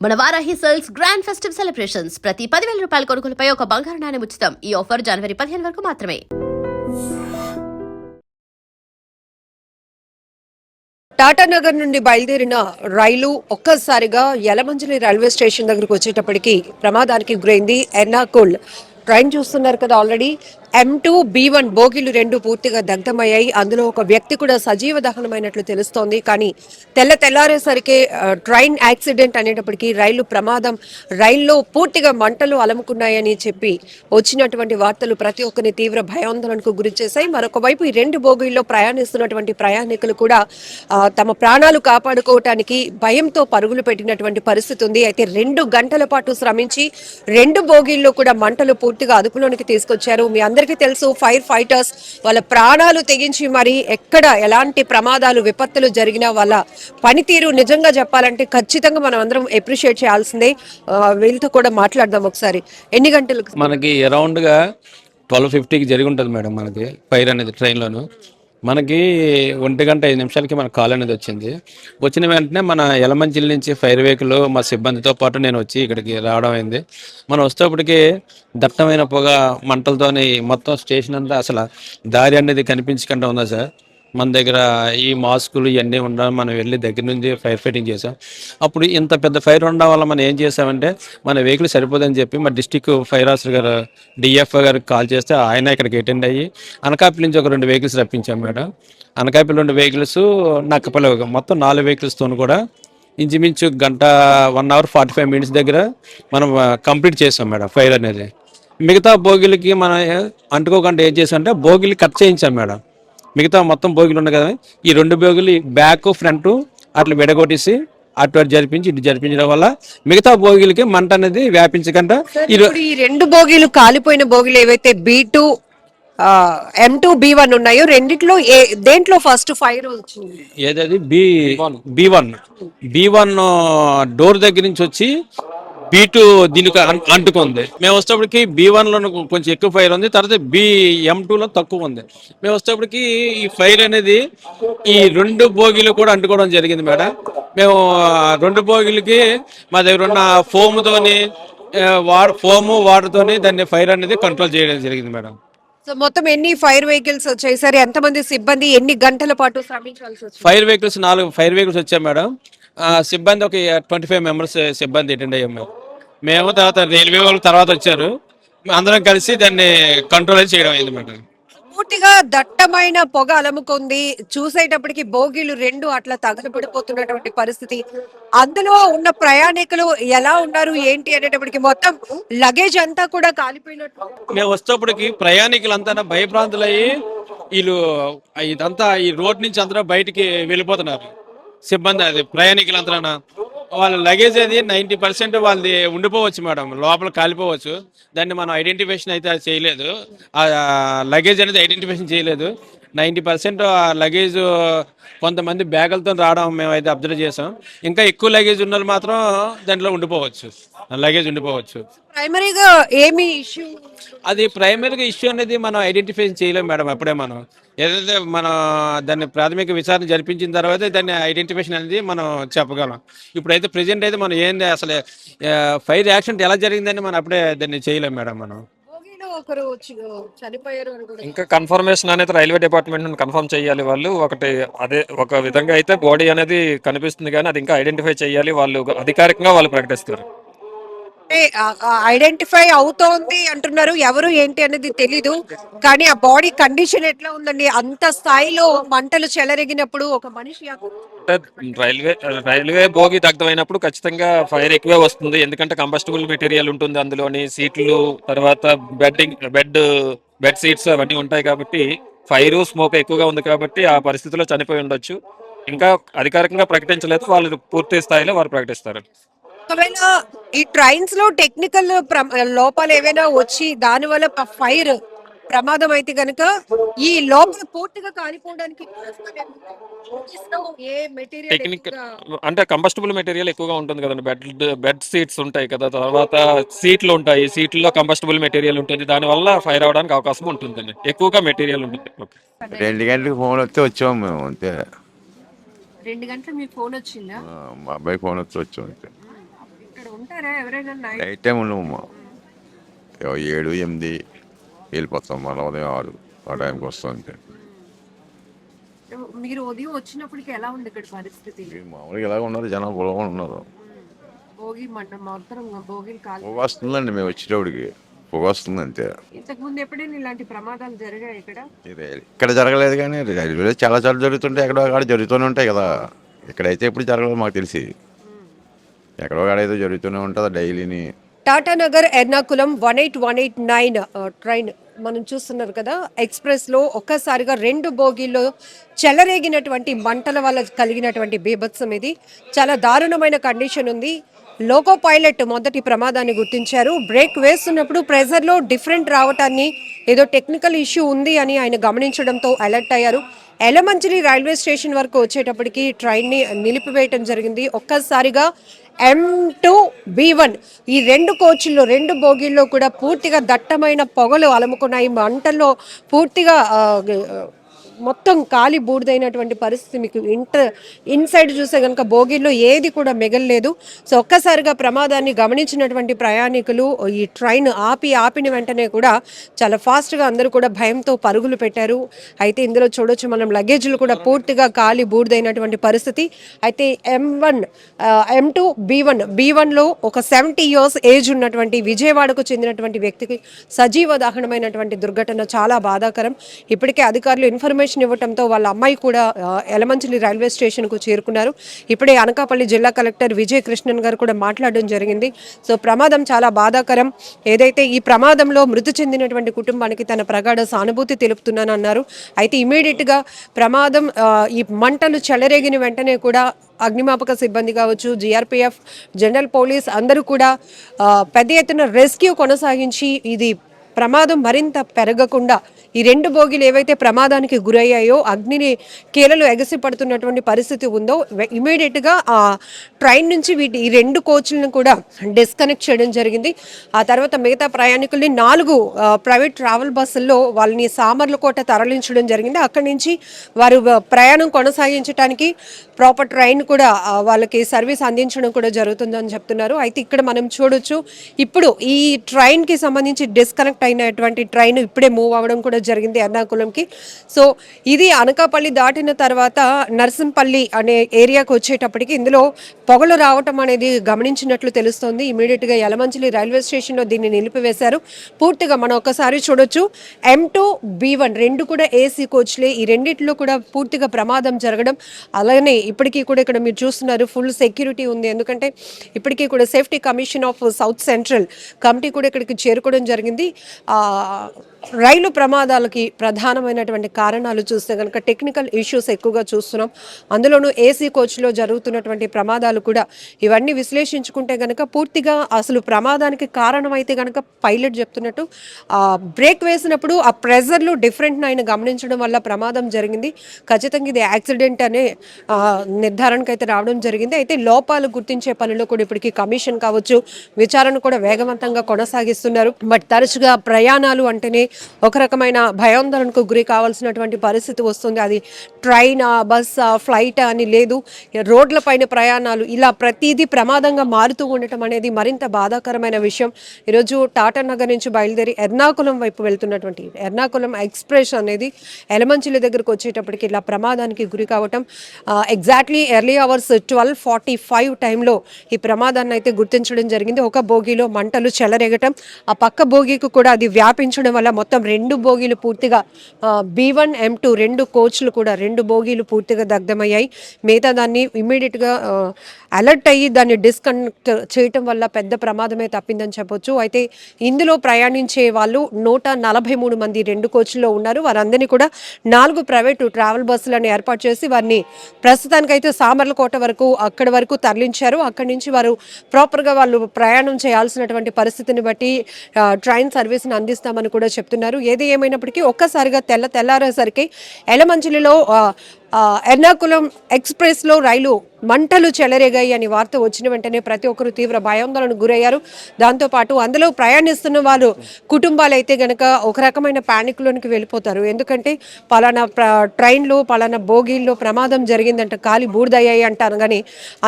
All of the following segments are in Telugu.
మన Varahi sales grand festive celebrations ప్రతి 10,000 రూపాయల కొనుగోలుపై ఒక బంగారు నాణెం ఉచితం. ఈ ఆఫర్ జనవరి 15 వరకు మాత్రమే. టాటానగర్ నుండి బయలుదేరిన రైలు ఒక్కసారిగా యలమంచిలి రైల్వే స్టేషన్ దగ్గరకు వచ్చేటప్పటికి ప్రమాదానికి గురైంది. ఎర్నాకుల్ ట్రైన్ చూస్తున్నారు కదా, ఆల్రెడీ M2B1 బోగీలు 2 పూర్తిగా దగ్ధమయ్యాయి. అందులో ఒక వ్యక్తి కూడా సజీవ దహనమైనట్లు తెలుస్తోంది. కానీ తెల్లారేసరికి ట్రైన్ యాక్సిడెంట్ అనేటప్పటికీ రైలు ప్రమాదం, రైల్లో పూర్తిగా మంటలు అలముకున్నాయని చెప్పి వచ్చినటువంటి వార్తలు ప్రతి ఒక్కరిని తీవ్ర భయాందోళనకు గురి చేశాయి. మరొక వైపు ఈ 2 బోగీల్లో ప్రయాణిస్తున్నటువంటి ప్రయాణికులు కూడా తమ ప్రాణాలు కాపాడుకోవటానికి భయంతో పరుగులు పెట్టినటువంటి పరిస్థితి ఉంది. అయితే 2 గంటల పాటు శ్రమించి 2 బోగీల్లో కూడా మంటలు పూర్తిగా అదుపులోనికి తీసుకొచ్చారు. మీ అందరికీ తెలుసు, ఫైర్ ఫైటర్స్ వాళ్ళ ప్రాణాలు తెగించి మరి ఎక్కడ ఎలాంటి ప్రమాదాలు విపత్తులు జరిగినా వాళ్ళ పనితీరు నిజంగా చెప్పాలంటే ఖచ్చితంగా మనం అందరం అప్రిషియేట్ చేయాల్సిందే. వీళ్ళతో కూడా మాట్లాడదాం ఒకసారి. ఎన్ని గంటలకు? మనకి అరౌండ్ గా 12:50కి జరిగి ఉంటుంది మేడం. మనకి ఫైర్ అనేది ట్రైన్లోను మనకి 1:05 మన కాల్ అనేది వచ్చింది. వచ్చిన వెంటనే మన యలమంచిలి నుంచి ఫైర్ వెహికల్ మా సిబ్బందితో పాటు నేను వచ్చి ఇక్కడికి రావడం అయింది. మనం వచ్చేటప్పటికి దట్టమైన పొగ మంటలతోని మొత్తం స్టేషన్ అంతా అసలు దారి అనేది కనిపించకుండా ఉందా సార్. మన దగ్గర ఈ మాస్కులు ఇవన్నీ ఉండడం మనం వెళ్ళి దగ్గర నుంచి ఫైర్ ఫైటింగ్ చేసాం. అప్పుడు ఇంత పెద్ద ఫైర్ ఉండడం వల్ల మనం ఏం చేసామంటే మన వెహికల్ సరిపోదని చెప్పి మా డిస్టిక్ ఫైర్ ఆఫీసర్ గారు డిఎఫ్ఓ గారికి కాల్ చేస్తే ఆయన ఇక్కడికి అటెండ్ అయ్యి అనకాపల్లి నుంచి ఒక 2 వెహికల్స్ రప్పించాం మేడం. అనకాపల్లి 2 వెహికల్స్, నక్కపల్లి మొత్తం 4 వెహికల్స్తో కూడా ఇంచుమించు గంట 1 hour 45 minutes దగ్గర మనం కంప్లీట్ చేసాం మేడం ఫైర్ అనేది. మిగతా బోగిలకి మనం అంటుకోకుండా ఏం చేసామంటే బోగిలు కట్ చేయించాం మేడం. మిగతా మొత్తం బోగిలు ఉన్నాయి కదా, ఈ 2 బోగిలు బ్యాక్ ఫ్రంట్ అట్లా విడగొట్టేసి అటు జరిపించి ఇటు జరిపించడం వల్ల మిగతా బోగిలకి మంట అనేది వ్యాపించకుండా ఈ 2 బోగీలు కాలిపోయిన బోగీలు ఏవైతే B2 M2B1 ఉన్నాయో రెండిట్లో దేంట్లో ఫస్ట్ ఫైర్ వచ్చింది? ఏదది B1 డోర్ దగ్గర నుంచి వచ్చి B2 దీనికి అంటుకుంది. మేము వచ్చేటప్పటికి B1 లో కొంచెం ఎక్కువ ఫైర్ ఉంది, తర్వాత M2 లో తక్కువ ఉంది. మేము వచ్చేటప్పటికి ఈ ఫైర్ అనేది ఈ 2 బోగీలు కూడా అంటుకోవడం జరిగింది మేడం. మేము 2 బోగీలకి మా దగ్గర ఉన్న ఫోమ్తోని వాటర్తోని దాన్ని ఫైర్ అనేది కంట్రోల్ చేయడం జరిగింది మేడం. సో మొత్తం ఎన్ని ఫైర్ వెహికల్స్ వచ్చేసరి, ఎంతమంది సిబ్బంది, ఎన్ని గంటల పాటు శ్రమించాల్సి వచ్చింది? 4 ఫైర్ వెహికల్స్ వచ్చాయి మేడం. సిబ్బంది ఒక 25 members సిబ్బంది అటెండ్ అయ్యాము. మేము తర్వాత రైల్వే వాళ్ళు తర్వాత వచ్చారు. అందరం కలిసి దాన్ని కంట్రోల్ చేయడం అయింది మేడం. పూర్తిగా దట్టమైన పొగ అలముకుంది. చూసేటప్పటికి బోగీలు 2 అట్లా తగలబడిపోతున్నటువంటి పరిస్థితి. అందులో ఉన్న ప్రయాణికులు ఎలా ఉన్నారు ఏంటి అనేటప్పటికి మొత్తం లగేజ్ అంతా కూడా కాలిపోయినట్టు. మేము వచ్చేటప్పటికి ప్రయాణికులంతా భయభ్రాంతులయ్యి వీళ్ళు ఇదంతా ఈ రోడ్ నుంచి అందరూ బయటికి వెళ్ళిపోతున్నారు. సిబ్బంది అది ప్రయాణికులంతా వాళ్ళ లగేజ్ అది 90% వాళ్ళది ఉండిపోవచ్చు మేడం, లోపల కాలిపోవచ్చు. దాన్ని మనం ఐడెంటిఫికేషన్ అయితే చేయలేదు. ఆ లగేజ్ అనేది ఐడెంటిఫికేషన్ చేయలేదు. 90% ఆ లగేజ్ కొంతమంది బ్యాగులతో రావడం మేము అయితే అబ్జర్వ్ చేసాం. ఇంకా ఎక్కువ లగేజ్ ఉన్న మాత్రం దాంట్లో ఉండిపోవచ్చు, లగేజ్ ఉండిపోవచ్చు. ప్రైమరీగా ఏమి ఇష్యూ? అది ప్రైమరీగా ఇష్యూ అనేది మనం ఐడెంటిఫై చేయలేము మేడం. అప్పుడే మనం ఏదైతే మనం దాన్ని ప్రాథమిక విచారణ జరిపించిన తర్వాత దాన్ని ఐడెంటిఫికేషన్ అనేది మనం చెప్పగలం. ఇప్పుడైతే ప్రెజెంట్ అయితే మనం ఏంది అసలు ఫైర్ యాక్సిడెంట్ ఎలా జరిగిందని మనం అప్పుడే దాన్ని చేయలేము మేడం. మనం ఇంకా కన్ఫర్మేషన్ అనేది రైల్వే డిపార్ట్మెంట్ నుండి కన్ఫర్మ్ చేయాలి వాళ్ళు. అదే ఒక విధంగా అయితే బాడీ అనేది కనిపిస్తుంది, కానీ అది ఇంకా ఐడెంటిఫై చేయాలి. వాళ్ళు అధికారికంగా వాళ్ళు ప్రకటిస్తారు. ఐడెంటిఫై అవుతోంది అంటున్నారు, ఎవరు ఏంటి అనేది తెలీదు. కానీ ఆ బాడీ కండిషన్ ఎట్లా ఉందండి? అంత స్థాయిలో మంటలు చెలరేగినప్పుడు ఒక మనిషి రైల్వే బోగి దగ్ధమైనప్పుడు ఖచ్చితంగా ఫైర్ ఎక్కువే వస్తుంది. ఎందుకంటే కంబస్టబుల్ మెటీరియల్ ఉంటుంది అందులోని, సీట్లు, తర్వాత బెడ్ సీట్స్ అవన్నీ ఉంటాయి కాబట్టి ఫైర్ స్మోక్ ఎక్కువగా ఉంది కాబట్టి ఆ పరిస్థితిలో చనిపోయి ఉండొచ్చు. ఇంకా అధికారికంగా ప్రకటించలేదు, వాళ్ళు పూర్తి స్థాయిలో వారు ప్రకటిస్తారు. ఒకవేళ ఈ ట్రైన్స్ లో టెక్నికల్ లోపాలు ఏవైనా వచ్చి దాని వల్ల ఫైర్ ప్రమాదం అయితే గనక ఈ లోపల పూర్తిగా కాలిపోవడానికి టెక్నికల్ అంటే కంబస్టబుల్ మెటీరియల్ ఎక్కువగా ఉంటుంది కదండి. బెడ్ సీట్స్ ఉంటాయి కదా, తర్వాత సీట్లు ఉంటాయి, సీట్లలో కంబస్టబుల్ మెటీరియల్ ఉంటుంది. దాని వల్ల ఫైర్ అవడానికి అవకాశం ఉంటుందండి, ఎక్కువగా మెటీరియల్ ఉంటుంది. 2 గంటలకు ఫోన్ వస్తే వచ్చాము మేము, అంతే. 2 గంటలు మీ ఫోన్ వచ్చిందా? మా అబ్బాయి ఫోన్ వస్తే వచ్చాము అంతే. ఇక్కడ ఉంటారా ఎవరైనా నైట్? నైట్ టైం ఉండమమ్మా 7, 8 వెళ్ళిపోతాం, మళ్ళీ ఉదయం 6 ఆ టైంకి వస్తాం అంతే. మీరు ఉదయం వచ్చినప్పటికి ఎలా ఉంది ఇక్కడ పరిస్థితి? ఇది మామూలుగా ఇలాగ ఉన్నారు, జనం పొలగా ఉన్నారు. భోగి మంట మొత్తం భోగిలు కాలి. పొగ వస్తుందండి, మేము వచ్చేటప్పటికి పొగ వస్తుంది అంతే. ఇంతకు ముందు ఎప్పుడైనా ఇలాంటి ప్రమాదాలు జరిగాయి ఇక్కడ? ఇక్కడ జరగలేదు కానీ రైల్వేలో చాలా చోట్ల జరుగుతుంటాయి, ఎక్కడో అక్కడ జరుగుతూనే ఉంటాయి కదా. ఇక్కడైతే ఎప్పుడు జరగలేదు మాకు తెలిసి, ఎక్కడో అక్కడైతే జరుగుతూనే ఉంటుంది డైలీని. టాటానగర్ ఎర్నాకుళం 18189 ట్రైన్ మనం చూస్తున్నారు కదా. ఎక్స్ప్రెస్లో ఒక్కసారిగా 2 బోగీల్లో చెలరేగినటువంటి మంటల వల్ల కలిగినటువంటి బీభత్సం ఇది. చాలా దారుణమైన కండిషన్ ఉంది. లోకో పైలట్ మొదటి ప్రమాదాన్ని గుర్తించారు. బ్రేక్ వేస్తున్నప్పుడు ప్రెజర్లో డిఫరెంట్ రావటాన్ని, ఏదో టెక్నికల్ ఇష్యూ ఉంది అని ఆయన గమనించడంతో అలర్ట్ అయ్యారు. ఎలమంచిలి రైల్వే స్టేషన్ వరకు వచ్చేటప్పటికి ట్రైన్ని నిలిపివేయటం జరిగింది. ఒక్కసారిగా M2 B1 ఈ 2 కోచ్ల్లో 2 బోగీల్లో కూడా పూర్తిగా దట్టమైన పొగలు అలుముకున్నాయి. మంటల్లో పూర్తిగా మొత్తం కాలి బూడిదైనటువంటి పరిస్థితి. మీకు ఇన్సైడ్ చూస్తే కనుక బోగీల్లో ఏది కూడా మిగలలేదు. సో ఒక్కసారిగా ప్రమాదాన్ని గమనించినటువంటి ప్రయాణికులు ఈ ట్రైన్ ఆపిన వెంటనే కూడా చాలా ఫాస్ట్గా అందరూ కూడా భయంతో పరుగులు పెట్టారు. అయితే ఇందులో చూడొచ్చు మనం లగేజ్లు కూడా పూర్తిగా కాలి బూడిదైనటువంటి పరిస్థితి. అయితే M2 B1లో ఒక 70 years ఏజ్ ఉన్నటువంటి విజయవాడకు చెందినటువంటి వ్యక్తికి సజీవ దహనమైనటువంటి దుర్ఘటన. చాలా బాధాకరం. ఇప్పటికే అధికారులు ఇన్ఫర్మేషన్ ఇవ్వడంతో వాళ్ళ అమ్మాయి కూడా ఎలమంచిలి రైల్వే స్టేషన్కు చేరుకున్నారు. ఇప్పుడే అనకాపల్లి జిల్లా కలెక్టర్ విజయ కృష్ణన్ గారు కూడా మాట్లాడడం జరిగింది. సో ప్రమాదం చాలా బాధాకరం. ఏదైతే ఈ ప్రమాదంలో మృతి చెందినటువంటి కుటుంబానికి తన ప్రగాఢ సానుభూతి తెలుపుతున్నానన్నారు. అయితే ఇమీడియట్గా ప్రమాదం ఈ మంటలు చెలరేగిన వెంటనే కూడా అగ్నిమాపక సిబ్బంది కావచ్చు, GRPF, జనరల్ పోలీస్ అందరూ కూడా పెద్ద ఎత్తున రెస్క్యూ కొనసాగించి ఇది ప్రమాదం మరింత పెరగకుండా ఈ 2 బోగీలు ఏవైతే ప్రమాదానికి గురయ్యాయో, అగ్నిని కీలలు ఎగసి పడుతున్నటువంటి పరిస్థితి ఉందో, ఇమీడియట్గా ఆ ట్రైన్ నుంచి ఈ 2 కోచ్లను కూడా డిస్కనెక్ట్ చేయడం జరిగింది. ఆ తర్వాత మిగతా ప్రయాణికుల్ని 4 ప్రైవేట్ ట్రావెల్ బస్సుల్లో వాళ్ళని సామర్లకోట తరలించడం జరిగింది. అక్కడి నుంచి వారు ప్రయాణం కొనసాగించడానికి ప్రాపర్ ట్రైన్ కూడా వాళ్ళకి సర్వీస్ అందించడం కూడా జరుగుతుందని చెప్తున్నారు. అయితే ఇక్కడ మనం చూడొచ్చు, ఇప్పుడు ఈ ట్రైన్కి సంబంధించి డిస్కనెక్ట్ అయినటువంటి ట్రైన్ ఇప్పుడే మూవ్ అవ్వడం కూడా జరిగింది ఎర్నాకుళంకి. సో ఇది అనకాపల్లి దాటిన తర్వాత నర్సింపల్లి అనే ఏరియాకి వచ్చేటప్పటికి ఇందులో పొగలు రావటం అనేది గమనించినట్లు తెలుస్తోంది. ఇమీడియట్గా యలమంచిలి రైల్వే స్టేషన్లో దీన్ని నిలిపివేశారు. పూర్తిగా మనం ఒకసారి చూడొచ్చు, M2 B1 2 కూడా AC కోచ్లే. ఈ రెండిట్లో కూడా పూర్తిగా ప్రమాదం జరగడం. అలానే ఇప్పటికీ కూడా ఇక్కడ మీరు చూస్తున్నారు ఫుల్ సెక్యూరిటీ ఉంది. ఎందుకంటే ఇప్పటికీ కూడా safety commission of south central committee కూడా ఇక్కడికి చేరుకోవడం జరిగింది. రైలు ప్రమాదాలకి ప్రధానమైనటువంటి కారణాలు చూస్తే కనుక టెక్నికల్ ఇష్యూస్ ఎక్కువగా చూస్తున్నాం. అందులోనూ AC కోచ్లో జరుగుతున్నటువంటి ప్రమాదాలు కూడా ఇవన్నీ విశ్లేషించుకుంటే కనుక పూర్తిగా అసలు ప్రమాదానికి కారణమైతే కనుక పైలట్ చెప్తున్నట్టు బ్రేక్ వేసినప్పుడు ఆ ప్రెజర్లు డిఫరెంట్ ఆయన గమనించడం వల్ల ప్రమాదం జరిగింది. ఖచ్చితంగా ఇది యాక్సిడెంట్ అనే నిర్ధారణకు అయితే రావడం జరిగింది. అయితే లోపాలు గుర్తించే పనిలో కూడా ఇప్పటికీ కమిషన్ కావచ్చు, విచారణ కూడా వేగవంతంగా కొనసాగిస్తున్నారు. బట్ తరచుగా ప్రయాణాలు అంటేనే ఒక రకమైన భయాందోళనకు గురి కావాల్సినటువంటి పరిస్థితి వస్తుంది. అది ట్రైన్, బస్, ఫ్లైట్ అని లేదు, రోడ్ల పైన ప్రయాణాలు, ఇలా ప్రతిదీ ప్రమాదంగా మారుతూ ఉండటం అనేది మరింత బాధాకరమైన విషయం. ఈరోజు టాటానగర్ నుంచి బయలుదేరి ఎర్నాకుళం వైపు వెళ్తున్నటువంటి ఎర్నాకుళం ఎక్స్ప్రెస్ అనేది ఎలమంచిలి దగ్గరకు వచ్చేటప్పటికి ఇలా ప్రమాదానికి గురి కావటం. ఎగ్జాక్ట్లీ ఎర్లీ అవర్స్ 12:45 టైంలో ఈ ప్రమాదాన్ని అయితే గుర్తించడం జరిగింది. ఒక బోగీలో మంటలు చెలరేగటం, ఆ పక్క బోగీకి కూడా అది వ్యాపించడం వల్ల మొత్తం 2 బోగీలు పూర్తిగా B1 M2 2 కోచ్లు కూడా 2 బోగీలు పూర్తిగా దగ్ధమయ్యాయి. మిగతా దాన్ని ఇమ్మీడియట్గా అలర్ట్ అయ్యి దాన్ని డిస్కనెక్ట్ చేయటం వల్ల పెద్ద ప్రమాదమే తప్పిందని చెప్పొచ్చు. అయితే ఇందులో ప్రయాణించే వాళ్ళు 143 మంది 2 కోచ్ల్లో ఉన్నారు. వారందరినీ కూడా 4 ప్రైవేటు ట్రావెల్ బస్సులను ఏర్పాటు చేసి వారిని ప్రస్తుతానికైతే సామర్లకోట వరకు అక్కడి వరకు తరలించారు. అక్కడి నుంచి వారు ప్రాపర్గా వాళ్ళు ప్రయాణం చేయాల్సినటువంటి పరిస్థితిని బట్టి ట్రైన్ సర్వీస్ని అందిస్తామని కూడా చెప్తున్నారు. ఏది ఏమైనప్పటికీ ఒక్కసారిగా తెల్లారేసరికి ఎలమంచిలిలో ఎర్నాకుళం ఎక్స్ప్రెస్లో రైలు మంటలు చెలరేగాయి అని వార్త వచ్చిన వెంటనే ప్రతి ఒక్కరు తీవ్ర భయాందోళనకు గురయ్యారు. దాంతోపాటు అందులో ప్రయాణిస్తున్న వాళ్ళు కుటుంబాలు అయితే గనక ఒక రకమైన ప్యానిక్లోనికి వెళ్ళిపోతారు. ఎందుకంటే పలానా ట్రైన్లో పలానా బోగీల్లో ప్రమాదం జరిగిందంట, కాలి బూడిదయ్యాయి అంటారు. కానీ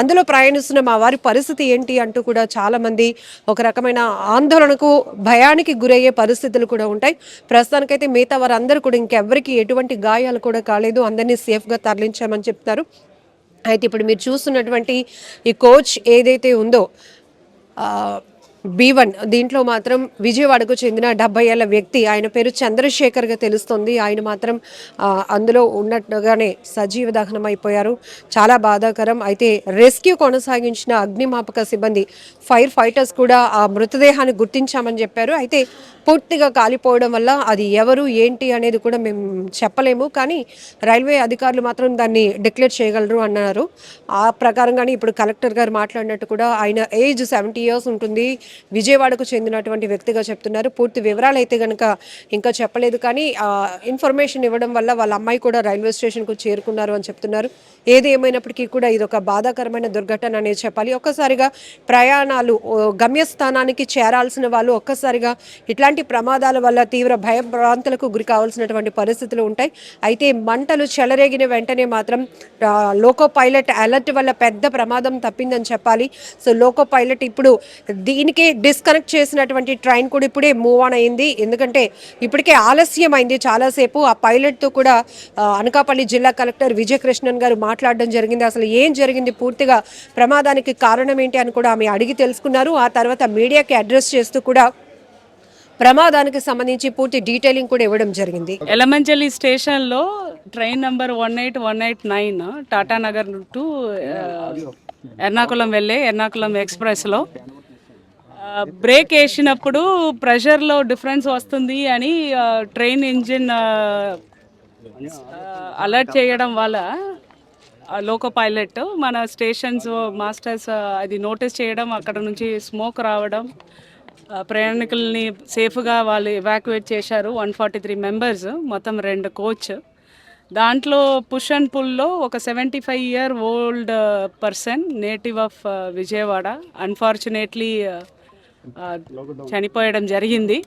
అందులో ప్రయాణిస్తున్న మా వారి పరిస్థితి ఏంటి అంటూ కూడా చాలామంది ఒక రకమైన ఆందోళనకు భయానికి గురయ్యే పరిస్థితులు కూడా ఉంటాయి. ప్రస్తుతానికైతే మిగతా వారందరూ కూడా ఇంకెవ్వరికి ఎటువంటి గాయాలు కూడా కాలేదు, అందరినీ సేఫ్గా తరలించామని చెప్తారు. అయితే ఇప్పుడు మీరు చూస్తున్నటువంటి ఈ కోచ్ ఏదైతే ఉందో B1 దీంట్లో మాత్రం విజయవాడకు చెందిన 70 ఏళ్ల వ్యక్తి, ఆయన పేరు చంద్రశేఖర్గా తెలుస్తుంది. ఆయన మాత్రం అందులో ఉన్నట్టుగానే సజీవ దహనం అయిపోయారు. చాలా బాధాకరం. అయితే రెస్క్యూ కొనసాగించిన అగ్నిమాపక సిబ్బంది, ఫైర్ ఫైటర్స్ కూడా ఆ మృతదేహాన్ని గుర్తించామని చెప్పారు. అయితే పూర్తిగా కాలిపోవడం వల్ల అది ఎవరు ఏంటి అనేది కూడా మేము చెప్పలేము, కానీ రైల్వే అధికారులు మాత్రం దాన్ని డిక్లేర్ చేయగలరు అన్నారు. ఆ ప్రకారంగానే ఇప్పుడు కలెక్టర్ గారు మాట్లాడినట్టు కూడా ఆయన ఏజ్ 70 years ఉంటుంది, విజయవాడకు చెందినటువంటి వ్యక్తిగా చెప్తున్నారు. పూర్తి వివరాలు అయితే కనుక ఇంకా చెప్పలేదు, కానీ ఇన్ఫర్మేషన్ ఇవ్వడం వల్ల వాళ్ళ అమ్మాయి కూడా రైల్వే స్టేషన్కు చేరుకున్నారు అని చెప్తున్నారు. ఏది ఏమైనప్పటికీ కూడా ఇది ఒక బాధాకరమైన దుర్ఘటన అనేది చెప్పాలి. ఒక్కసారిగా ప్రయాణాలు గమ్యస్థానానికి చేరాల్సిన వాళ్ళు ఒక్కసారిగా ఇట్లాంటి ప్రమాదాల వల్ల తీవ్ర భయభ్రాంతులకు గురి కావాల్సినటువంటి పరిస్థితులు ఉంటాయి. అయితే మంటలు చెలరేగిన వెంటనే మాత్రం లోకో పైలట్ అలర్ట్ వల్ల పెద్ద ప్రమాదం తప్పిందని చెప్పాలి. సో లోకో పైలట్ ఇప్పుడు దీనికి డిస్కనెక్ట్ చేసినటువంటి ట్రైన్ కూడా ఇప్పుడే మూవ్ ఆన్ అయింది. ఎందుకంటే ఇప్పటికే ఆలస్యం అయింది చాలాసేపు. ఆ పైలట్తో కూడా అనకాపల్లి జిల్లా కలెక్టర్ విజయకృష్ణన్ గారు మాట్లాడడం జరిగింది. అసలు ఏం జరిగింది, పూర్తిగా ప్రమాదానికి కారణం ఏంటి అని కూడా ఆమె అడిగి తెలుసుకున్నారు. ఆ తర్వాత మీడియాకి అడ్రస్ చేస్తూ కూడా ప్రమాదానికి సంబంధించి పూర్తి డీటెయిలింగ్ కూడా ఇవ్వడం జరిగింది. ఎలమంచలి స్టేషన్లో train number 18189 Tatanagar to Ernakulam వెళ్ళే ఎర్నాకుళం ఎక్స్ప్రెస్లో బ్రేక్ వేసినప్పుడు ప్రెషర్లో డిఫరెన్స్ వస్తుంది అని ట్రైన్ ఇంజిన్ అలర్ట్ చేయడం వల్ల లోకో పైలట్ మన స్టేషన్స్ మాస్టర్స్ అది నోటీస్ చేయడం, అక్కడ నుంచి స్మోక్ రావడం, ప్రయాణికుల్ని సేఫ్గా వాళ్ళు ఎవాక్యుయేట్ చేశారు. 143 మెంబర్స్, మొత్తం 2 కోచ్. దాంట్లో పుష్ అండ్ పుల్లో ఒక 75-year-old person, native of Vijayawada, unfortunately చనిపోయడం జరిగింది.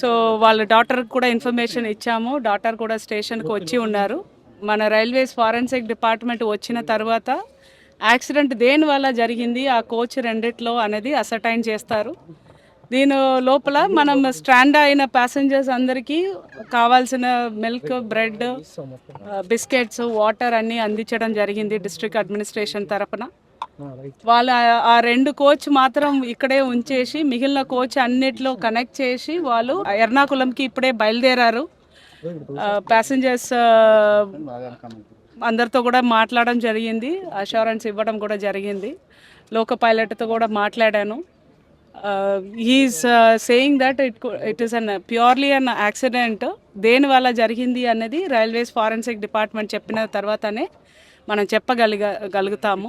సో వాళ్ళ డాక్టర్కి కూడా ఇన్ఫర్మేషన్ ఇచ్చాము. డాక్టర్ కూడా స్టేషన్కి వచ్చి ఉన్నారు. మన రైల్వేస్ ఫారెన్సిక్ డిపార్ట్మెంట్ వచ్చిన తర్వాత యాక్సిడెంట్ దేని వల్ల జరిగింది, ఆ కోచ్ రెండిట్లో అనేది అసర్టైన్ చేస్తారు. దీని లోపల మనం స్ట్రాండ్ అయిన ప్యాసింజర్స్ అందరికీ కావాల్సిన మిల్క్, బ్రెడ్, బిస్కెట్స్, వాటర్ అన్నీ అందించడం జరిగింది డిస్ట్రిక్ట్ అడ్మినిస్ట్రేషన్ తరఫున. వాళ్ళు ఆ 2 కోచ్ మాత్రం ఇక్కడే ఉంచేసి మిగిలిన కోచ్ అన్నిట్లో కనెక్ట్ చేసి వాళ్ళు ఎర్నాకుళంకి ఇప్పుడే బయలుదేరారు. ప్యాసింజర్స్ అందరితో కూడా మాట్లాడడం జరిగింది, అష్యూరెన్స్ ఇవ్వడం కూడా జరిగింది. లోకో పైలట్తో కూడా మాట్లాడాను. He's saying that it is an purely an accident. దేనివల్ల జరిగింది అన్నది రైల్వేస్ ఫారెన్సిక్ డిపార్ట్మెంట్ చెప్పిన తర్వాతనే మనం చెప్పగలుగుతాము.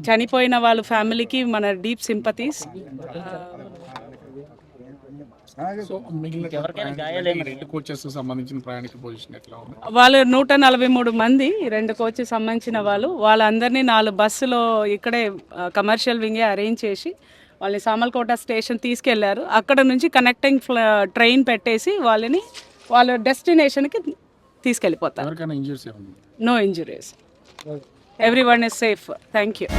చనిపోయిన వాళ్ళ ఫ్యామిలీకి మన డీప్ సింపతీస్. వాళ్ళు 143 మంది, 2 కోచెస్ సంబంధించిన వాళ్ళు. వాళ్ళందరినీ 4 బస్సులో ఇక్కడే కమర్షియల్ వింగే అరేంజ్ చేసి వాళ్ళని సామల్కోట స్టేషన్ తీసుకెళ్లారు. అక్కడ నుంచి కనెక్టింగ్ ట్రైన్ పెట్టేసి వాళ్ళని వాళ్ళ డెస్టినేషన్కి తీసుకెళ్ళిపోతారు. No injuries, everyone is safe. Thank you.